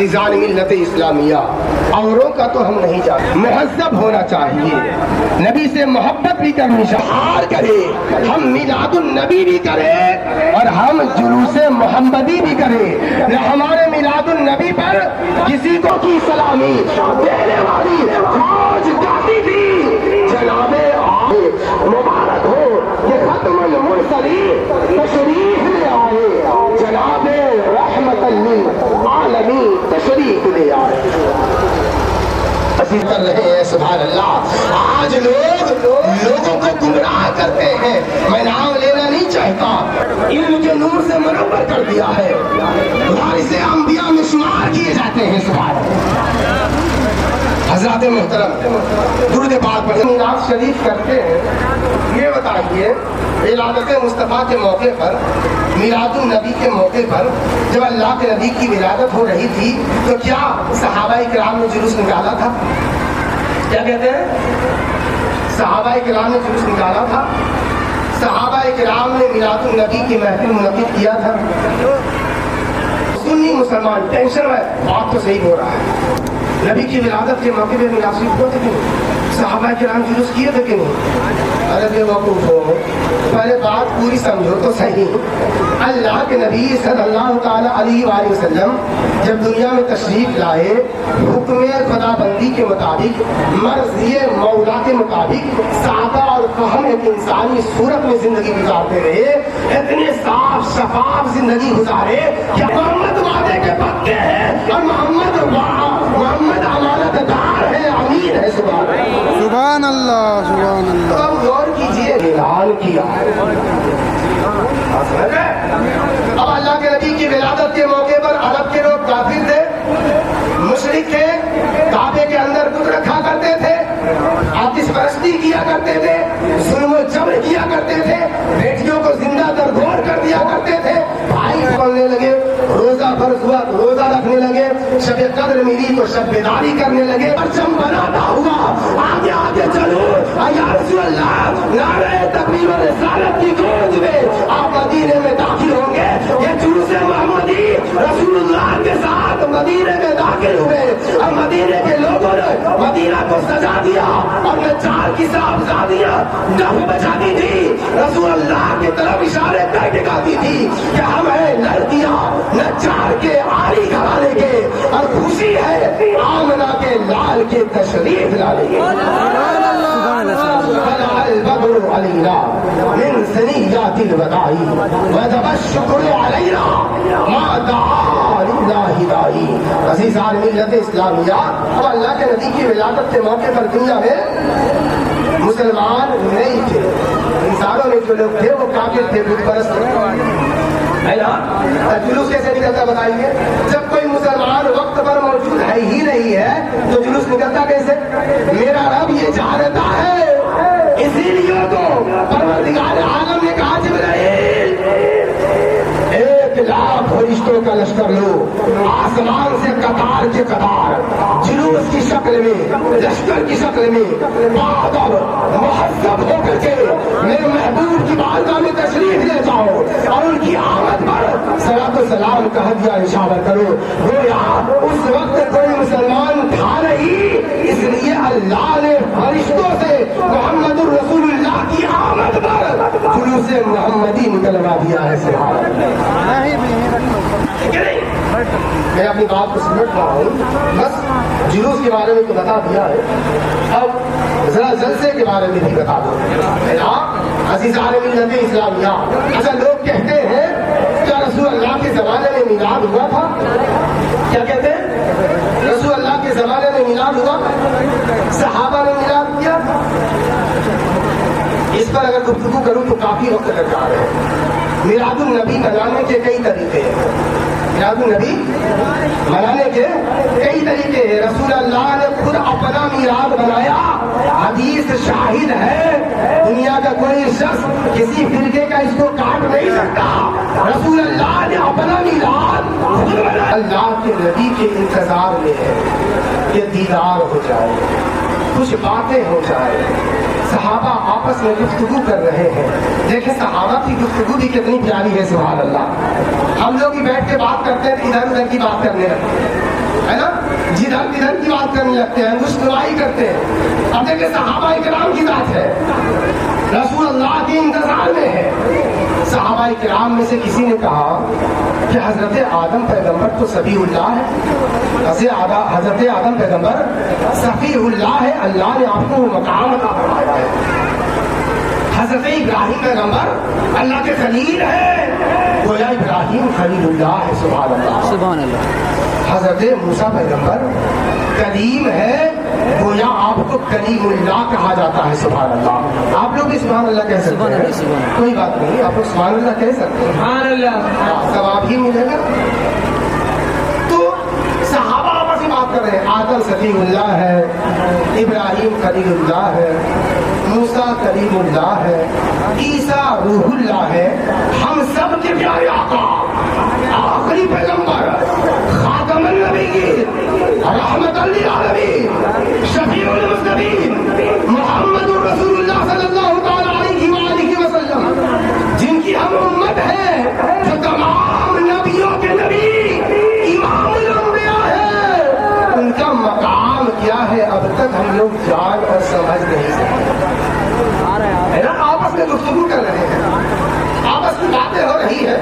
عزیزان ملت اسلامیہ، اوروں کا تو ہم نہیں جانتے، مہذب ہونا چاہیے، نبی سے محبت بھی کرنی چاہیے، کرے ہم میلاد النبی بھی کریں اور ہم جلوس محمدی بھی کریں۔ نہ ہمارے میلاد النبی پر کسی کو کی سلامی دینے والی فوج جاتی تھی، جناب مبارک ہو کہ ختم المرسلین تشریف لے آئے، جناب رحمت للعالمین تشریف لے آئے۔ کر رہے ہیں سبحان اللہ۔ آج لوگوں کو گمراہ کرتے ہیں، میں نام لینا نہیں چاہتا، علم کے نور سے منور کر دیا ہے، وارث انبیاء میں شمار کیے جاتے ہیں سبحان اللہ۔ حضرات محترم، درود پاک پڑھیں، میلاد شریف کرتے ہیں، یہ بتائیے ولادت مصطفیٰ کے موقع پر، میلاد النبی کے موقع پر جب اللہ کے نبی کی ولادت ہو رہی تھی تو کیا صحابہ کرام نے جلوس نکالا تھا؟ کیا کہتے ہیں؟ صحابہ کرام نے جلوس نکالا تھا؟ صحابہ کرام نے میلاد النبی کی محفل منعقد کیا تھا؟ سنی مسلمان ٹینشن ہے، بات تو صحیح ہو رہا ہے، نبی کی ولادت کے موقع پہ میلاد شریف ہوتے کہ نہیں؟ صحابہ کرام جلوس کیے تھے کہ نہیں؟ ارے بے وقوف ہو، پہلے بات پوری سمجھو تو صحیح۔ اللہ کے نبی صلی اللہ تعالی علیہ وآلہ وسلم جب دنیا میں تشریف لائے، حکم خدا بندی کے مطابق، مرضی مولا کے مطابق سادہ اور فہم ایک انسانی صورت میں زندگی گزارتے رہے، اتنے صاف شفاف زندگی گزارے کہ محمد وعدے کے پکے ہیں اور محمد امانت دار ہے، امین ہے، سبحان اللہ سبحان اللہ۔ اب غور کیجئے، اعلان کیا، اب اللہ کے نبی کی ولادت کے موقع پر عرب کے لوگ کافر تھے، مشرک تھے، کعبے کے اندر بت رکھا کرتے تھے، آتش پرستی کیا کرتے تھے، ظلم و جبر کیا کرتے تھے، بیٹیوں کو زندہ درگور کر دیا کرتے تھے، بھائی پڑھنے لگے، روزہ فرض ہوا تو روزہ رکھنے لگے، شب قدر ملی تو شب بیداری کرنے لگے، پرچم بنانا ہوا، آگے آگے چلو یا رسول اللہ، نعرہ تکبیر و رسالت کی گونج میں آپ مدینے میں داخل ہوں گے۔ یہ جلوس محمدی رسول اللہ کے ساتھ مدینے میں داخل ہوئے اور مدینے کے لوگوں نے مدینہ کو سجا دیا اور نجار کی صاحبزادیاں ڈف بجاتی تھی، رسول اللہ کی طرف اشارے کر کے کہتی تھی کہ ہم ہیں لڑکیاں نجار کے عالی گھرانے کے اور خوشی ہے آمنہ کے لال کے تشریف لانے کی۔ طلع البدر علینا من ثنیات الوداع وجب الشکر علینا ما دعا للہ داعی۔ عزیزان ملت اسلامیہ، اب اللہ کے نبی کی ولادت کے موقع پر دنیا میں مسلمان نہیں تھے، انسانوں میں جو لوگ تھے وہ کافر تھے، بت پرست ہے نا۔ جلوس کیسے نکلتا بتائیے؟ جب کوئی مسلمان وقت پر موجود ہے ہی نہیں ہے تو جلوس نکلتا کیسے؟ میرا رب یہ جانتا ہے، اسی لیے تو پروردگار عالم نے کہا جبرائیل 1,00,000 فرشتوں کا لشکر لو، آسمان سے قطار کے قطار جلوس کی شکل میں، لشکر کی شکل میں بہادر مہذب ہو کر کے میرے محبوب کی بارگاہ میں تشریف لے جاؤ اور ان کی آمد پر صلاۃ و سلام کا ہدیہ نشاور کرو۔ گویا اس وقت کوئی مسلمان تھا نہیں، اس لیے اللہ نے فرشتوں سے محمد الرسول اللہ کی آمد پر جلوس محمدی نکلوا دیا ہے۔ سبحان اللہ۔ میں اپنی بات کو سمجھ رہا ہوں، بس جلوس کے بارے میں تو بتا دیا ہے، اب ذرا جلسے کے بارے میں بھی بتا دو۔ عزیزان ملت اسلامیہ، اچھا لوگ کہتے ہیں کیا رسول اللہ کے زمانے میں میلاد ہوا تھا؟ کیا کہتے ہیں؟ رسول اللہ کے زمانے میں میلاد ہوا، صحابہ نے میلاد کیا؟ اس پر اگر گفتگو کروں تو کافی وقت لگ رہا ہے۔ میلاد النبی منانے کے کئی طریقے ہیں، میلاد النبی منانے کے کئی طریقے ہیں، رسول اللہ نے خود اپنا میلاد بنایا، حدیث شاہد ہے، دنیا کا کوئی شخص کسی فرقے کا اس کو کاٹ نہیں سکتا، رسول اللہ نے اپنا میلاد خود بنایا۔ اللہ کے نبی کے انتظار میں ہے کہ دیدار ہو جائے، کچھ باتیں ہو جائے، صحابہ آپس میں گفتگو کر رہے ہیں، دیکھیں صحابہ کی گفتگو بھی کتنی پیاری ہے، سبحان اللہ۔ ہم لوگ ہی بیٹھ کے بات کرتے ہیں ادھر ادھر کی بات کرنے لگتے ہیں، ہے نا, جدھر ادھر کی بات کرنے لگتے ہیں, گفتگو کرتے ہیں. اب دیکھیں صحابہ کرام کی ذات ہے, رسول اللہ کے انتظار میں ہے. صحابہ کرام میں سے کسی نے کہا کہ حضرت آدم پیغمبر تو صفی اللہ ہے, حضرت آدم پیغمبر صفی اللہ ہے, اللہ نے آپ کو وہ مقام عطا فرمایا ہے. حضرت ابراہیم پیغمبر اللہ کے خلیل ہے, گویا ابراہیم خلیل اللہ ہے. سبحان اللہ, سبحان اللہ. حضرت موسیٰ پیغمبر کلیم ہے, گویا آپ کو کلیم اللہ کہا جاتا ہے. سبحان اللہ. آپ لوگ بھی سبحان اللہ کہہ سکتے ہیں, کوئی بات نہیں, آپ لوگ سبحان اللہ کہہ سکتے ہیں, سبحان اللہ, ثواب ہی ملے گا. تو صحابہ آپس میں بات کر رہے ہیں, آدم صفی اللہ ہے, ابراہیم خلیل اللہ ہے, موسیٰ کلیم اللہ ہے, عیسیٰ روح اللہ ہے. ہم سب کے پیارے آقا, آخری پیغمبر, خاتم النبیین, رحمت للعالمین, شفیع المذنبین, محمد رسول اللہ صلی اللہ تعالی علیہ وآلہ وسلم, جن کی ہم امت ہے, جو تمام نبیوں کے نبی, امام الانبیاء ہے, ان کا مقام کیا ہے اب تک ہم لوگ جان اور سمجھ نہیں سکتے. ہے نا, آپس میں گفتگو کر رہے ہیں, آپس میں باتیں ہو رہی ہے,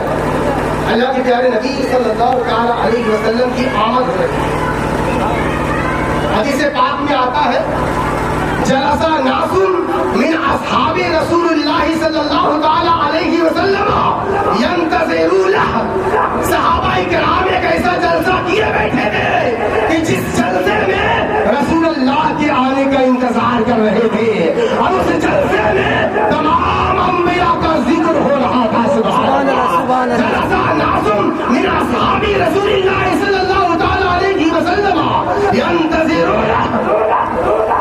اللہ کے پیارے نبی صلی اللہ تعالی علیہ وسلم کی آمد ہو رہی ہے. حدیث پاک میں آتا ہے, جلسہ ناس من اصحاب رسول اللہ صلی اللہ تعالی علیہ وسلم ینتظرون له. صحابہ کرام ایک ایسا جلسہ کیے بیٹھے تھے کہ جس جلسے میں رسول اللہ کے آنے کا انتظار کر رہے تھے, اور اس جلسے میں تمام انبیاء کا ذکر ہو رہا تھا. سبحان اللہ. جلسہ ناس من اصحاب رسول اللہ صلی اللہ تعالی علیہ وسلم ینتظرون له,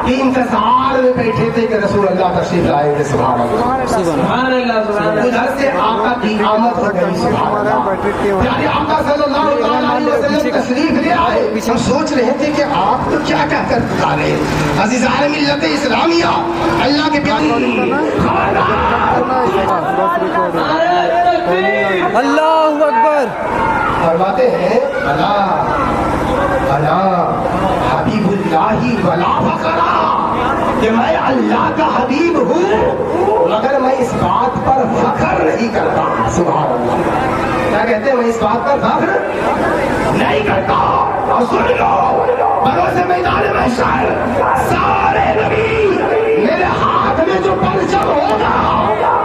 کہ انتظار میں بیٹھے تھے کہ رسول اللہ تشریف لائیں گے. سبحان اللہ, سبحان اللہ. ادھر سے آقا کی آمد ہو گئی. سبحان اللہ. پیارے آقا صلی اللہ علیہ وسلم تشریف لے آئے. ہم سوچ رہے تھے کہ آپ تو کیا کہہ کر پکارے. عزیزان ملت اسلامیہ, اللہ کے پیارے, اللہ اکبر, فرماتے ہیں الا الا حبیب اللہ ولا فخرا, کہ میں اللہ کا حبیب ہوں مگر میں اس بات پر فخر نہیں کرتا. سبحان اللہ. کیا کہتے ہیں, میں اس بات پر فخر نہیں کرتا. اور سن لو, بروز میدان محشر سارے نبی میرے ہاتھ میں جو پرچم ہوگا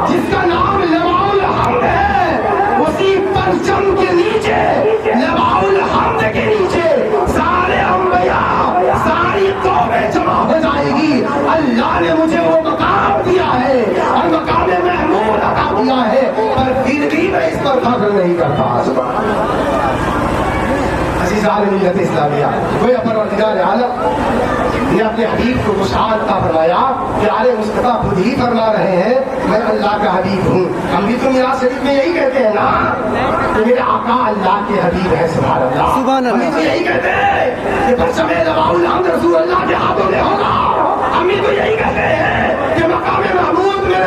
جس کا نام لواء الحمد ہے, اسی پرچم کے نیچے, لواء الحمد کے نیچے سارے انبیاء, ساری قومیں جمع ہو جائے گی. اللہ نے مجھے وہ مقام دیا ہے اور مقام محمود عطا دیا ہے, پر پھر بھی میں اس پر فخر نہیں کرتا. عزیزان ملت اسلامیہ, کوئی پروردگار عالم نے اپنے حبیب کو وسعت عطا فرمایا. پیارے مصطفیٰ خود ہی فرما رہے ہیں میں اللہ کا حبیب ہوں. ہم بھی تو میراث شریف میں یہی کہتے ہیں نا کہ میرے آقا اللہ کے حبیب ہے. سبحان اللہ. ہم بھی تو یہی کہتے ہیں کہ پرچم لواء الحمد رسول اللہ کے ہاتھوں میں ہوگا. ہم بھی تو یہی کہتے ہیں کہ مقام محمود میں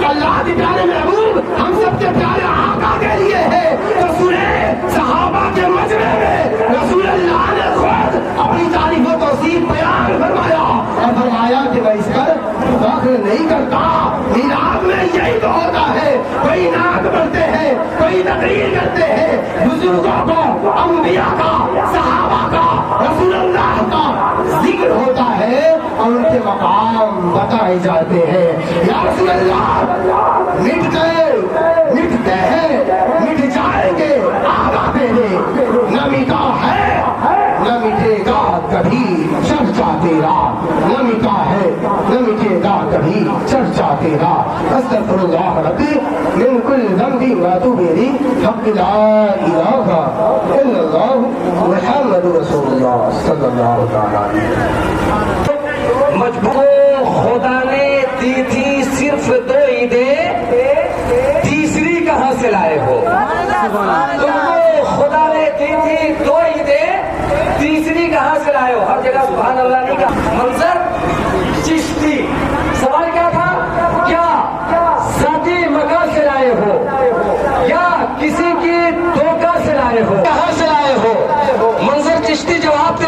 اللہ کے پیارے محبوب ہم سب کے پیارے آقا کے لیے ہے. تو سنیں, صحابہ کے مجمع میں رسول اللہ نے خود اپنی تعریف و توصیف بیان فرمایا اور فرمایا کہ میں اس پر فخر نہیں کرتا. میلاد میں یہی تو ہوتا ہے, کوئی نعت پڑھتے ہیں, کوئی تقریر کرتے ہیں, بزرگوں کو, انبیاء کا, صحابہ کا, رسول اللہ کا ذکر ہوتا ہے اور ان کے مقام بتائے جاتے ہیں. یا رسول اللہ مٹ گئے, مٹتے ہیں, مٹ جائیں گے آقا تیرے, نہ مٹا ہے نہ مٹے گا کبھی چرچا تیرا, نہ مٹا ہے نہ مٹے گا کبھی چرچا تیرا. استغفر اللہ ربی من کل ذنب واتوب الیہ, حق لا الہ الا اللہ محمد رسول اللہ صلی اللہ تعالی علیہ وسلم. مجبور خدا نے دی تھی صرف 2 عیدیں, تیسری کہاں سے لائے ہو. تم کو خدا نے دی تھی 2 عیدیں, تیسری کہاں سے لائے ہو. ہر جگہ سبحان اللہ نہیں کہا. منظر چشتی, سوال کیا تھا, کیا ذاتی مکان سے لائے ہو یا کسی کی دھوکہ سے لائے ہو, کہاں سے لائے ہو. منظر چشتی جواب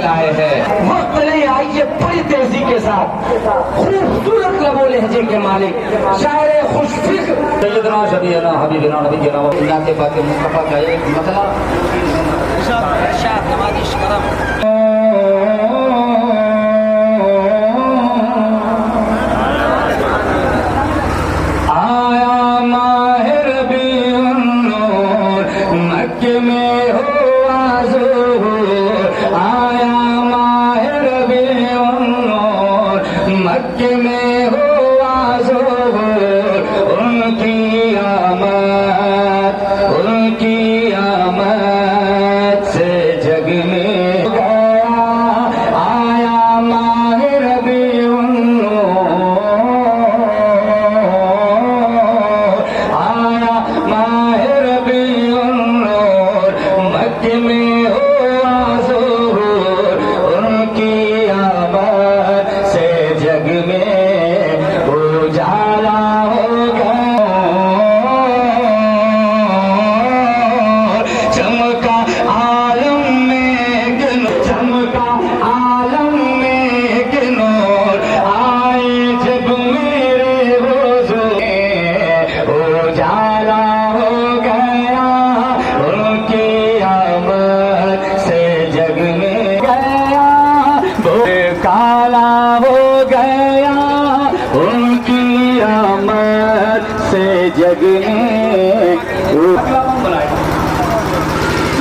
سے لائے ہیں. وقت نہیں آئیے بڑی تیزی کے ساتھ خوبصورت لب و لہجے کے مالک شاعر خوش فکر سیدنا شبینا حبیبنا نبینا و اللہ کے پاک مصطفیٰ کا ایک مسئلہ جگ میں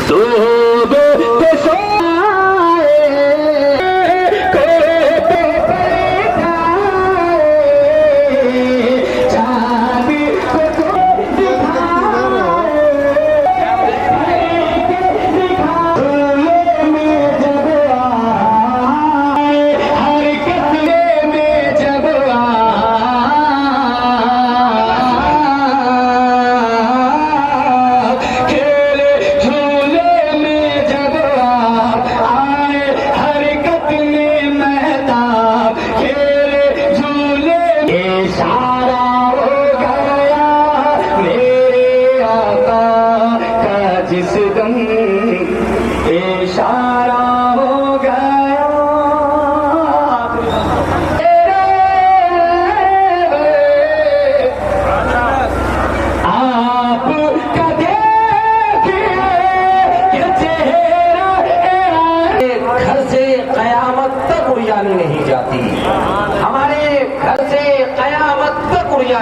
تو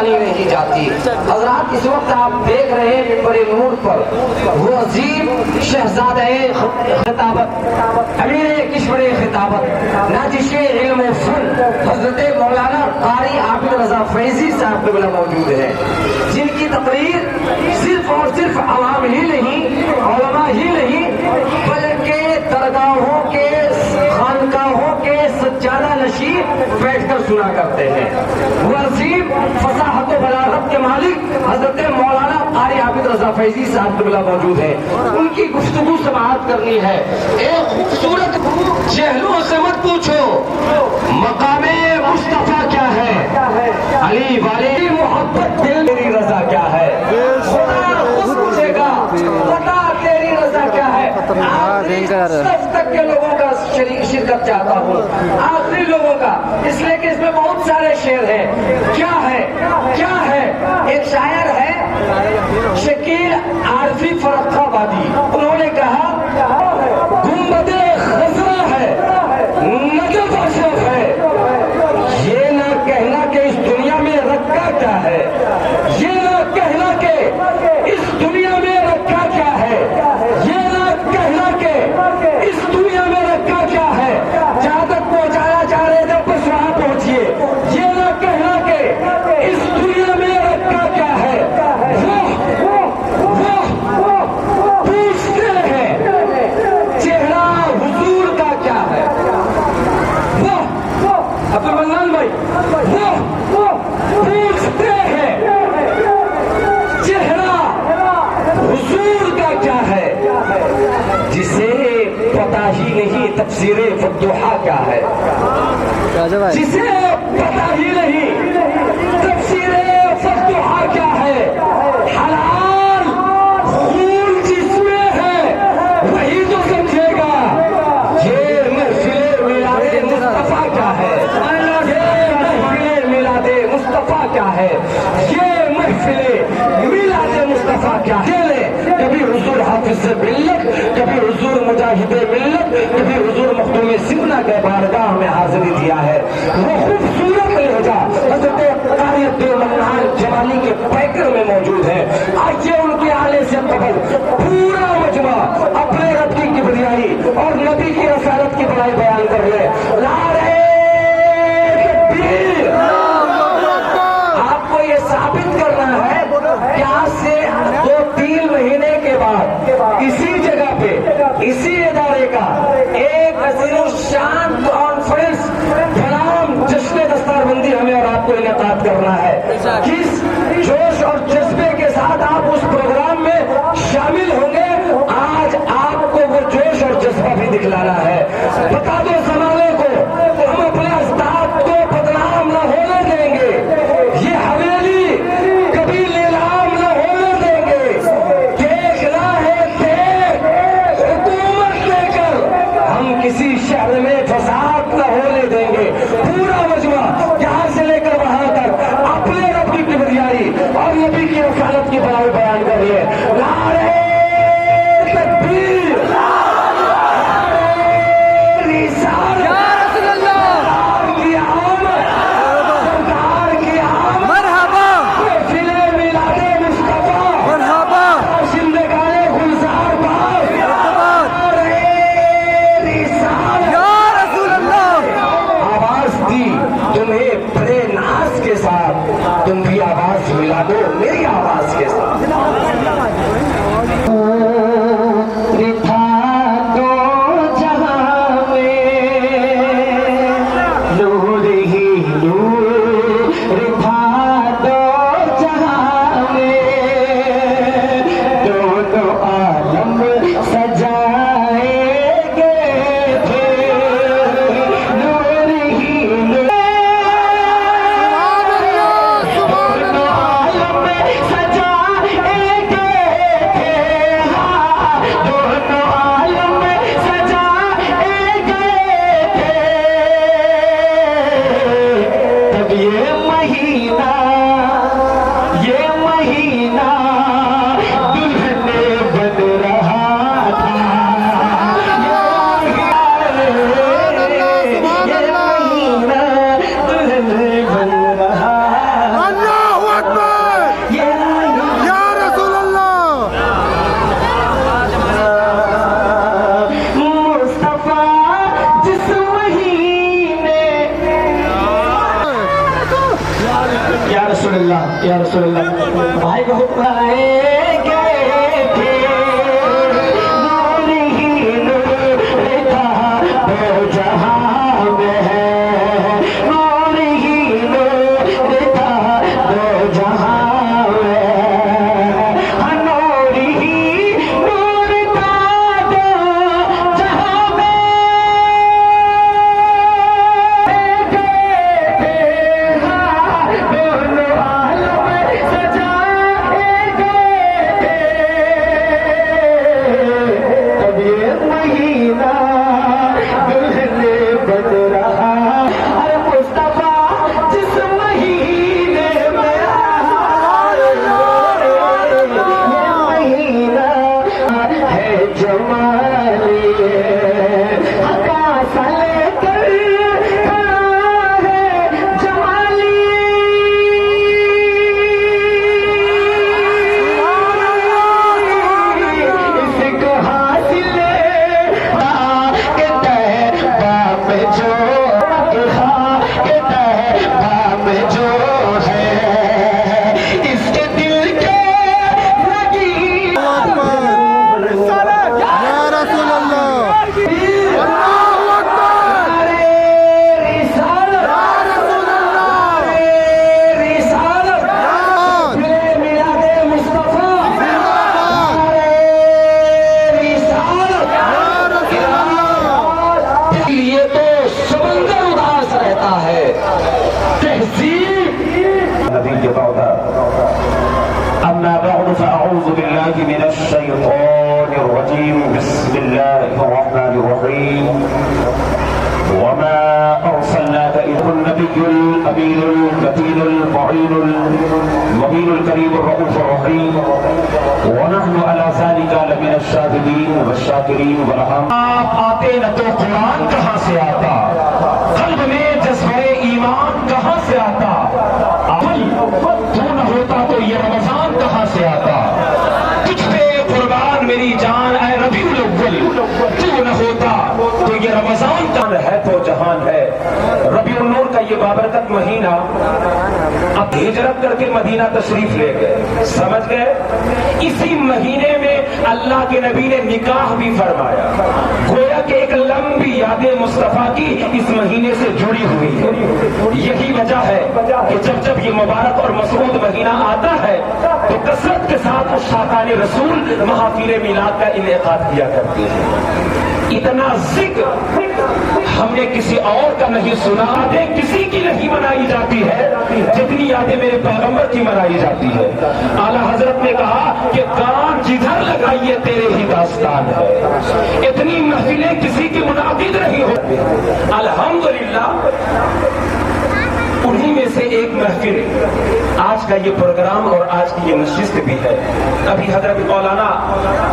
نہیں جاتی. حضرات اس وقت آپ دیکھ رہے ہیں منبر نور پر وہ عظیم شہزادہ خطابت امیر کشور خطابت ناجش علم و فن حضرت مولانا قاری عابد رضا فیضی صاحب قبلہ موجود ہے، جن کی تقریر صرف اور صرف عوام ہی نہیں، علماء ہی نہیں، بلکہ درگاہوں کے خانقاہوں کے سجادہ نشین بیٹھ کر سنا کرتے ہیں. وہ عظیم فصاحت و بلاغت کے مالک حضرت مولانا قاری عابد رضا فیضی صاحب قبلہ موجود ہے. ان کی گفتگو سماعت کرنی ہے. ایک خوبصورت چہلوں سے مت پوچھو مقام مصطفیٰ کیا ہے، علی والی محبت دل میری رضا کیا ہے، خدا خود پوچھے گا بتا تیری رضا کیا ہے. آخری صف تک کے لوگوں کا شرکت چاہتا ہوں، آخری لوگوں کا، اس لیے کہ اس میں بہت سارے شعر ہیں. کیا ہے کیا ہے؟ ایک شاعر ہے شکیل عارفی فرق آبادی، انہوں نے کہا گنبد خضرا ہے نجف اشرف ہے، یہ نہ کہنا کہ اس دنیا میں رکھا کیا ہے، یہ نہ کہنا کہ اس دنیا میں رکھا کیا ہے، یہ نہ کہنا کہ اس دنیا میں رکھا کیا ہے. جہاں تک پہنچایا جا رہے تھے بس وہاں پہنچیے. یہ نہ کہنا کہ اس دنیا میں رکھا کیا ہے، وہ پوچھتے ہیں چہرہ حضور کا کیا ہے. وہ عبدالمنان بھائی وہ پوچھتے ہیں چہرہ حضور کا کیا ہے، جسے پتا ہی نہیں تفسیر فتوحا کیا ہے، جسے پتا ہی نہیں تفسیر فتوحا کیا ہے. حلال خون جس میں ہے وہی تو سمجھے گا. یہ ملت، کبھی حضور مجاہد ملت، کبھی حضور مخدوم سمنا کے بارگاہ میں حاضری دیا ہے. وہ خوبصورت لہجہ حضرت قاری عبدالمنان جمالی کے پیکر میں موجود ہے. آئیے ان کے آلے سے قبل پورا مجمع اپنے رب کی کبریائی اور نبی کی رسالت کی بڑائی بیان کر لے. نعرہ تکبیر. آپ کو یہ ثابت کرنا ہے کہ آج سے 2-3 مہینے کے بعد اسی جگہ پہ اسی ادارے کا ایک عظیم الشان کانفرنس بنام جشن دستار بندی ہمیں اور آپ کو انعقاد کرنا ہے. کس جوش اور جذبے کے ساتھ آپ اس پروگرام میں شامل ہوں گے، آج آپ کو وہ جوش اور جذبہ بھی دکھلانا ہے. بتا دو زمانے کو ہم اپنے استاد کو بدنام نہ ہونے دیں گے. یہ حویلی کبھی نیلام نہ ہونے دیں گے. دیکھنا ہے دیکھ حکومت لے کر ہم کسی شہر میں فساد نہ ہونے دیں گے. پورا مجمع یہاں سے لے کر وہاں تک اپنے رب کی کبریائی اور نبی کی رسالت کی بڑائی بیان کریے. نعرہ تکبیر. تم بھی آواز ملا دو میری آواز کے ساتھ. یا رسول اللہ بھائی بہت آئے گئے تھے نور ہی نور تھا دو جہاں میں ہے. نور ہی نور تھا دو جہاں میں. نور ہی نور تھا دو جہاں میں. أما بعد فأعوذ بالله من الشيطان الرجيم. بسم الله الرحمن الرحيم. وما أرسلناك إلا النبي الأمين المتين المعين المبين الكريم الرؤوف الرحيم ونحن على ذلك لمن الشاهدين والشاکرین والحمد. آپ آتے نہ تو قرآن کہاں سے آتا، قلب میں جذبہ ایمان کہاں سے آتا، عمل تو نہ ہوتا تو یہ رمضان کہاں سے آتا. تجھ پہ قربان میری جان اے ربیع الاول، تو نہ ہوتا تو یہ رمضان ہے تو جہان ہے. ربیع النور کا یہ بابرکت مہینہ اب ہجرت کر کے مدینہ تشریف لے گئے، سمجھ گئے. اسی مہینے میں اللہ کے نبی نے نکاح بھی فرمایا. گویا کہ ایک لمبی یاد مصطفیٰ کی اس مہینے سے جڑی ہوئی ہے. یہی وجہ ہے کہ جب جب یہ مبارک اور مسعود مہینہ آتا ہے تو کثرت کے ساتھ اس شاطان رسول محافل میلاد کا انعقاد کیا کرتے ہیں. اتنا ذکر ہم نے کسی اور کا نہیں سنا، یادیں کسی کی نہیں منائی جاتی ہے جتنی یادیں میرے پیغمبر کی منائی جاتی ہے. اعلیٰ حضرت نے کہا کہ کان جدھر لگائیے تیرے ہی داستان ہے. اتنی محفلیں کسی کی منعقد نہیں ہوتی. الحمدللہ انہی میں سے ایک محفل آج کا یہ پروگرام اور آج کی یہ نشست بھی ہے. ابھی حضرت مولانا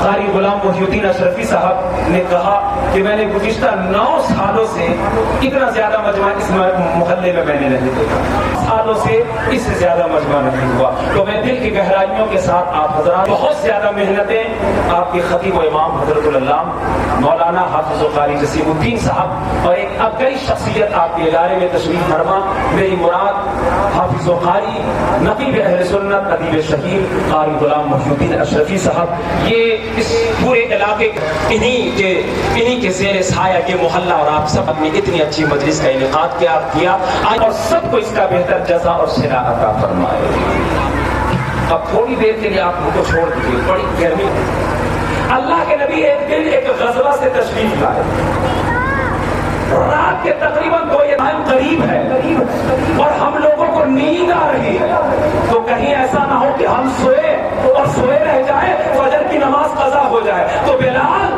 قاری غلام محی الدین اشرفی صاحب نے کہا کہ میں نے گزشتہ 9 سالوں سے اتنا زیادہ مجمع اس محلے میں نے نہیں دیکھا، سالوں سے اس سے زیادہ مجمع نہیں ہوا. تو میں دل کی گہرائیوں کے ساتھ آپ حضرات بہت زیادہ محنتیں آپ کے خطیب و امام حضرت العلام مولانا حافظ و قاری جسیم الدین صاحب اور ایک عبقری شخصیت آپ کے ادارے میں تشریف فرما. میری مراد حافظ و قاری نقیب اہل سنت ادیب شہیر قاری غلام محی الدین اشرفی صاحب، یہ اس پورے علاقے انہی کے زیر سایہ یہ محلہ اور آپ سب نے اتنی اچھی مجلس کا انعقاد کیا اور سب کو اس کا بہتر جزا اور صلہ عطا فرمائے. اب تھوڑی دیر کے لیے آپ کو چھوڑ دیجیے، بڑی گرمی. اللہ کے نبی ایک دن ایک غزوہ سے تشریف لائے. رات کے تقریباً 2 ٹائم قریب ہے اور ہم لوگوں کو نیند آ رہی ہے. تو کہیں ایسا نہ ہو کہ ہم سوئے اور سوئے رہ جائے، فجر کی نماز قضا ہو جائے. تو بلال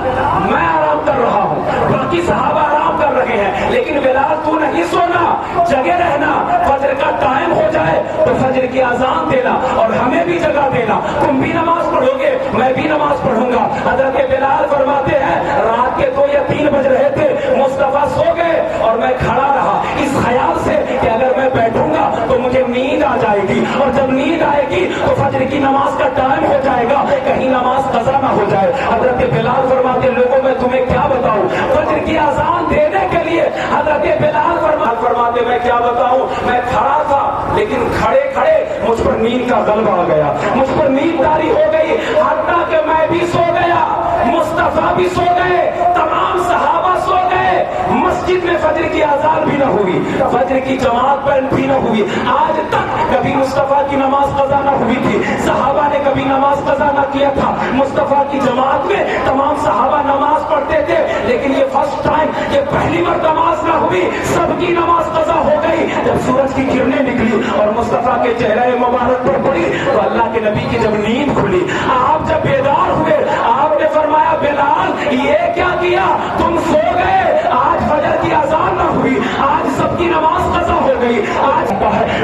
میں آرام کر رہا ہوں، باقی صحابہ آرام کر رہے ہیں، لیکن بلال تو نہیں سونا، جگہ رہنا. فجر کا ٹائم ہو جائے تو فجر کی اذان دینا اور ہمیں بھی جگہ دینا. تم بھی نماز پڑھو گے، میں بھی نماز پڑھوں گا. حضرت بلال فرماتے ہیں رات کے 2 یا 3 بج رہے تھے، مصطفیٰ سو گئے اور میں کھڑا رہا اس خیال سے کہ اگر میں بیٹھوں گا تو مجھے نیند آ جائے گی، اور جب نیند آئے گی تو فجر کی نماز کا ٹائم ہو جائے گا، کہیں نماز قضا نہ ہو جائے. حضرت بلال فرماتے لوگوں میں تمہیں کیا بتاؤں، فجر کی اذان دینے کے لیے حضرت بلال فرماتے میں کیا بتاؤں، میں کھڑا تھا لیکن کھڑے کھڑے مجھ پر نیند کا غلبہ آ گیا، مجھ پر نیند طاری ہو گئی، حتیٰ کہ میں بھی سو گیا، مصطفیٰ بھی سو گئے، تمام صحابہ سو گئے. مسجد میں فجر کی اذان بھی نہ ہوئی، فجر کی جماعت پر بھی نہ ہوئی. آج تک کبھی مصطفیٰ کی نماز قضا نہ ہوئی تھی، صحابہ نے کبھی نماز قضا نہ کیا تھا. مصطفیٰ کی جماعت میں تمام صحابہ نماز پڑھتے تھے، لیکن یہ فرسٹ ٹائم، یہ پہلی بار نماز نہ ہوئی، سب کی نماز قضا ہو گئی. جب سورج کی کرنیں نکلی اور مصطفیٰ کے چہرے مبارک پر پڑی تو اللہ کے نبی کی جب نیند کھلی، آپ جب بیدار ہوئے آپ نے فرمایا بلال یہ کیا کیا، تم سو گئے، آج فجر کی اذان نہ ہوئی، آج سب کی نماز قضا ہو گئی. آج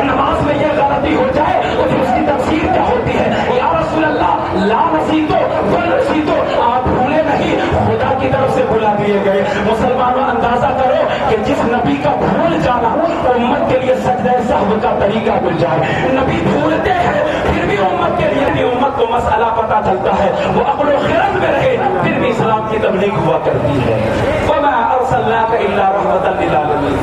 نماز میں یہ غلطی ہو جائے تو پھر اس کی تفسیر کیا ہوتی ہے؟ یا رسول اللہ لا نسیتو بل نسیتو، آپ بھولے نہیں، خدا کی طرف سے بلا دیے گئے. مسلمانوں اندازہ کرو کہ جس نبی کا بھول جانا امت کے لیے سجدہ سہو کا طریقہ مل جائے. نبی بھولتے ہیں پھر بھی امت کے لیے امت کو مسئلہ پتا چلتا ہے، وہ عقل و خرد میں رہے پھر بھی اسلام کی تبلیغ ہوا کرتی ہے. وما ارسلناک الا رحمۃ للعالمین.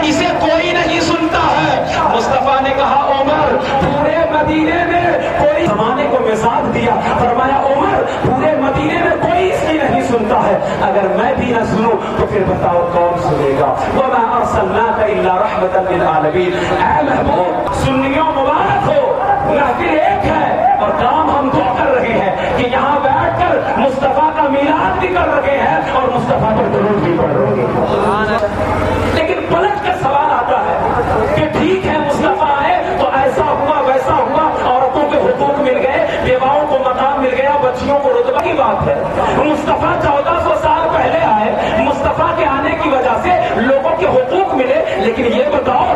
اسے کوئی نہیں سنتا ہے. مصطفیٰ نے کہا عمر پورے مدینے میں کوئی، زمانے کو مثال دیا، فرمایا عمر پورے مدینے میں کوئی اس کی نہیں سنتا ہے، اگر میں بھی نہ سنوں تو پھر بتاؤ کون سنے گا. وما ارسلناک الا رحمۃ للعالمین. اے محبوب سنیوں مبارک ہو، محفل ایک ہے اور کام ہم 2 کر رہے ہیں کہ یہاں بیٹھ کر مصطفیٰ کا میلاد بھی کر رہے ہیں اور مصطفیٰ پر درود بھی پڑھ رہے ہیں. لیکن پلٹ کر سوال آتا ہے کہ ٹھیک ہے مصطفیٰ آئے تو ایسا ہوا ویسا ہوا، عورتوں کے حقوق مل گئے، بیواؤں کو مقام مل گیا، بچیوں کو رتبہ کی بات ہے. مصطفیٰ 1400 سال پہلے آئے، مصطفیٰ کے آنے کی وجہ سے لوگوں کے حقوق ملے، لیکن یہ بتاؤ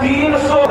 300